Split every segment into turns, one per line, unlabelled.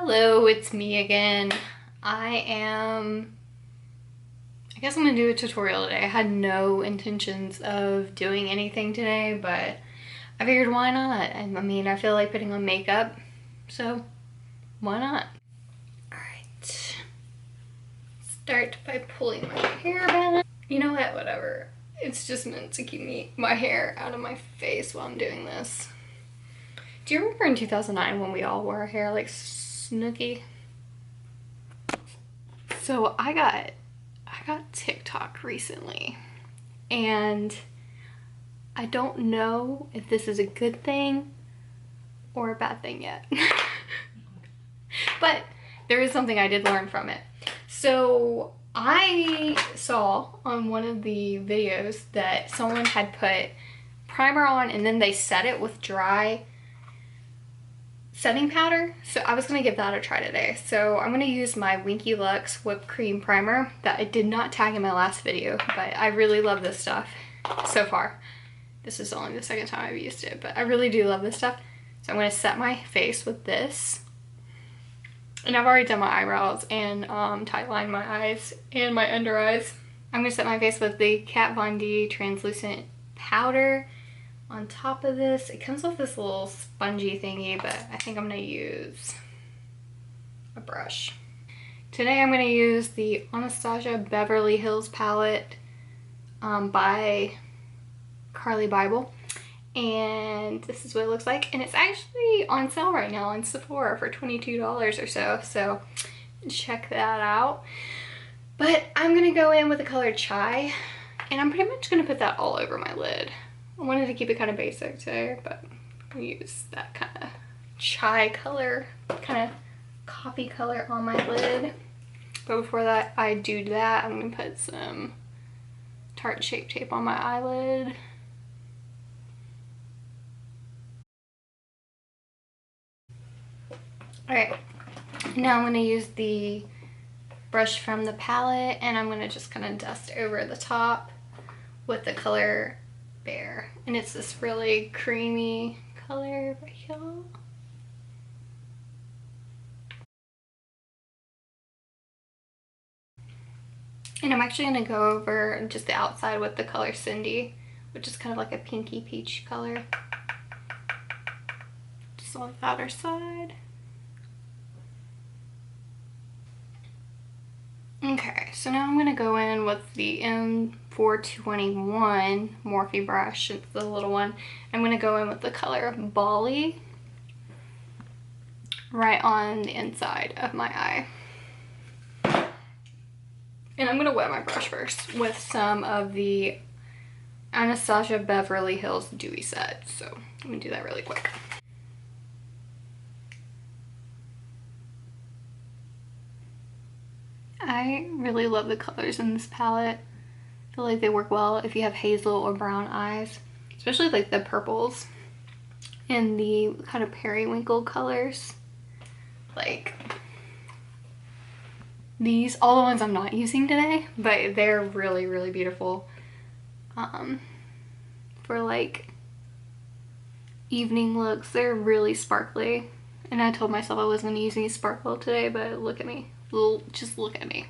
Hello, it's me again. I guess I'm gonna do a tutorial today. I had no intentions of doing anything today, but I figured why not? I mean, I feel like putting on makeup, so why not? Alright. Start by pulling my hair back. You know what? Whatever. It's just meant to keep my hair out of my face while I'm doing this. Do you remember in 2009 when we all wore our hair like Snooki? So I got TikTok recently, and I don't know if this is a good thing or a bad thing yet. But there is something I did learn from it. So I saw on one of the videos that someone had put primer on and then they set it with dry setting powder. So I was gonna give that a try today. So I'm gonna use my Winky Lux whipped cream primer that I did not tag in my last video, but I really love this stuff so far. This is only the second time I've used it, but I really do love this stuff. So I'm gonna set my face with this. And I've already done my eyebrows and tightline my eyes and my under eyes. I'm gonna set my face with the Kat Von D translucent powder. On top of this, it comes with this little spongy thingy, but I think I'm gonna use a brush. Today I'm gonna use the Anastasia Beverly Hills palette by Carli Bybel. And this is what it looks like. And it's actually on sale right now on Sephora for $22 or so. So check that out. But I'm gonna go in with the color Chai, and I'm pretty much gonna put that all over my lid. I wanted to keep it kind of basic today, but I'll use that kind of chai color, kind of coffee color on my lid. But before that, I'm gonna put some Tarte Shape Tape on my eyelid. Alright, now I'm gonna use the brush from the palette, and I'm gonna just kind of dust over the top with the color Bear, and it's this really creamy color right here. And I'm actually going to go over just the outside with the color Cindy, which is kind of like a pinky peach color, just on the outer side. Okay, so now I'm going to go in with the M421 Morphe brush. It's the little one. I'm going to go in with the color Bali right on the inside of my eye. And I'm going to wet my brush first with some of the Anastasia Beverly Hills Dewy Set. So I'm going to do that really quick. I really love the colors in this palette. I feel like they work well if you have hazel or brown eyes, especially like the purples and the kind of periwinkle colors. Like these, all the ones I'm not using today, but they're really, really beautiful for like evening looks. They're really sparkly, and I told myself I wasn't going to use any sparkle today, but look at me. Just look at me.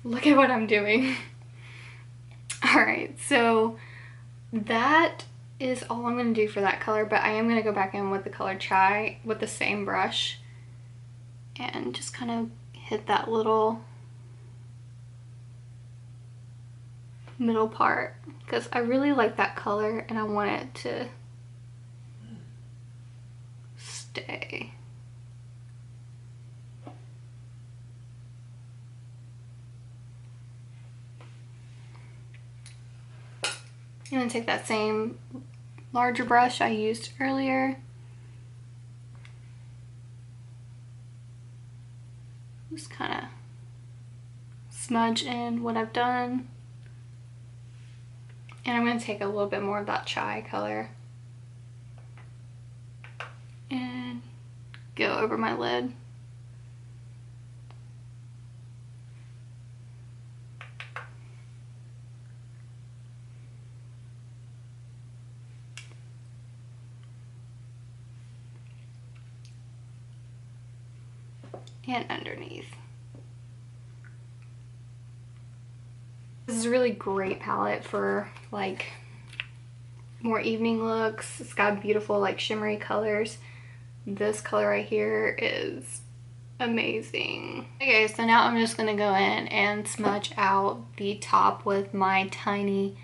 Look at what I'm doing. Alright, so that is all I'm going to do for that color, but I am going to go back in with the color Chai with the same brush and just kind of hit that little middle part, because I really like that color and I want it to stay. I'm going to take that same larger brush I used earlier. Just kind of smudge in what I've done. And I'm going to take a little bit more of that Chai color and go over my lid. and underneath. This is a really great palette for like more evening looks. It's got beautiful like shimmery colors. This color right here is amazing. Okay, so now I'm just gonna go in and smudge out the top with my tiny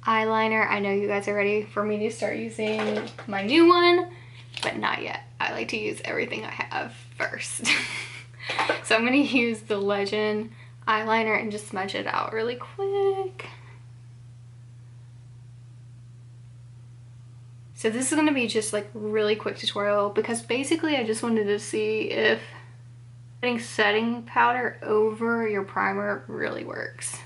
eyeliner. I know you guys are ready for me to start using my new one, but not yet. I like to use everything I have first. So I'm gonna use the Legend eyeliner and just smudge it out really quick. So this is gonna be just like really quick tutorial because basically I just wanted to see if putting setting powder over your primer really works.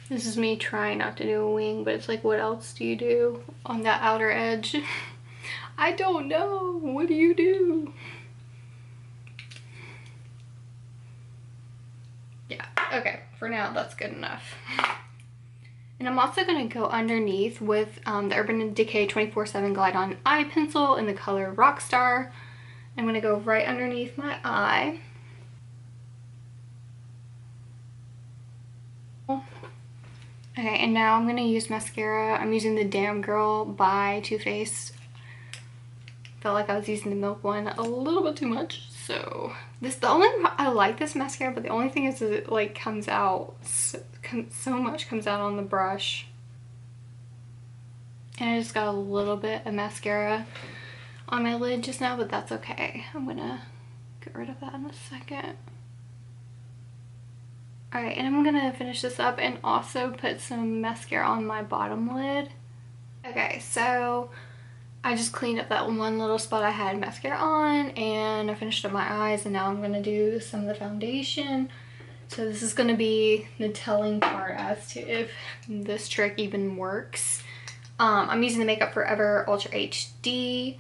This is me trying not to do a wing, but it's like, what else do you do on that outer edge? I don't know. What do you do? Yeah, okay. For now, that's good enough. And I'm also going to go underneath with the Urban Decay 24/7 Glide On Eye Pencil in the color Rockstar. I'm going to go right underneath my eye. Okay, and now I'm going to use mascara. I'm using the Damn Girl by Too Faced. Felt like I was using the Milk one a little bit too much. So I like this mascara, but the only thing is it like comes out, so much comes out on the brush. And I just got a little bit of mascara on my lid just now, but that's okay. I'm gonna get rid of that in a second. Alright, and I'm gonna finish this up and also put some mascara on my bottom lid. Okay, so I just cleaned up that one little spot I had mascara on, and I finished up my eyes, and now I'm gonna do some of the foundation. So this is gonna be the telling part as to if this trick even works. I'm using the Makeup Forever Ultra HD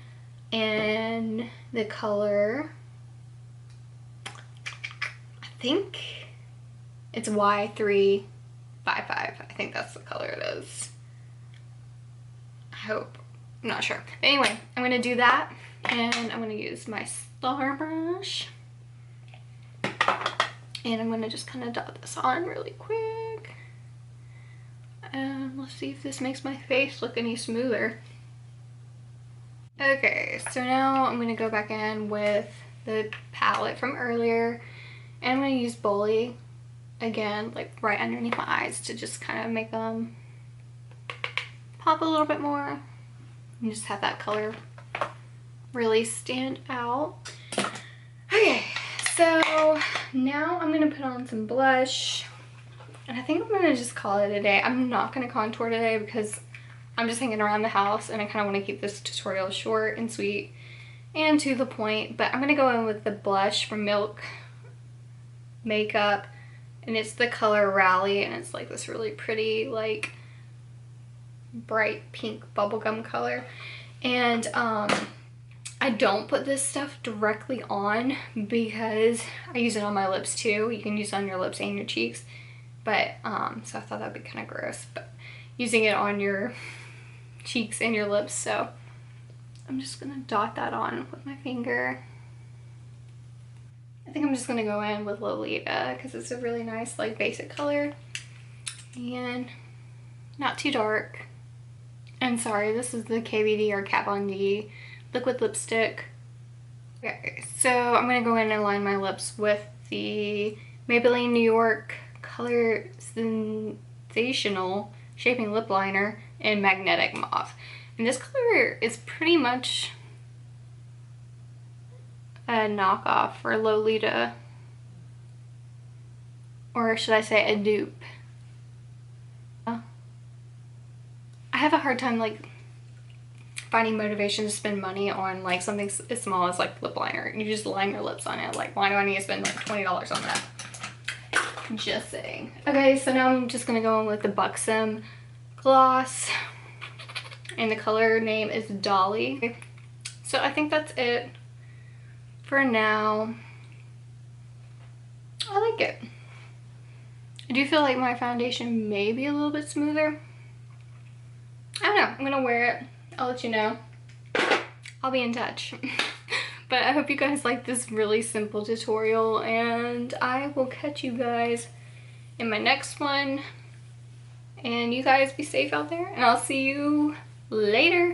and the color, I think it's Y355. I think that's the color it is. I hope. I'm not sure. But anyway, I'm going to do that, and I'm going to use my star brush. And I'm going to just kind of dot this on really quick. And let's see if this makes my face look any smoother. Okay, so now I'm going to go back in with the palette from earlier. And I'm going to use Bully again, like right underneath my eyes to just kind of make them pop a little bit more. And just have that color really stand out. Okay, so now I'm going to put on some blush. And I think I'm going to just call it a day. I'm not going to contour today because I'm just hanging around the house and I kind of want to keep this tutorial short and sweet and to the point. But I'm going to go in with the blush from Milk Makeup, and it's the color Rally, and it's like this really pretty like bright pink bubblegum color. And I don't put this stuff directly on because I use it on my lips too. You can use it on your lips and your cheeks, but so I thought that'd be kind of gross, but using it on your cheeks and your lips. So I'm just gonna dot that on with my finger. I think I'm just gonna go in with Lolita because it's a really nice like basic color and not too dark. And sorry, this is the KVD or Kat Von D liquid lipstick. Okay, so I'm gonna go in and line my lips with the Maybelline New York Color Sensational Shaping Lip Liner in Magnetic Mauve. And this color is pretty much a knockoff for Lolita, or should I say a dupe. I have a hard time like finding motivation to spend money on like something as small as like lip liner. You just line your lips on it. Like, why do I need to spend like $20 on that? Just saying. Okay, so now I'm just gonna go in with the Buxom gloss, and the color name is Dolly. So I think that's it for now. I like it. I do feel like my foundation may be a little bit smoother. I don't know. I'm gonna wear it I'll let you know. I'll be in touch. But I hope you guys like this really simple tutorial, and I will catch you guys in my next one. And you guys be safe out there, and I'll see you later.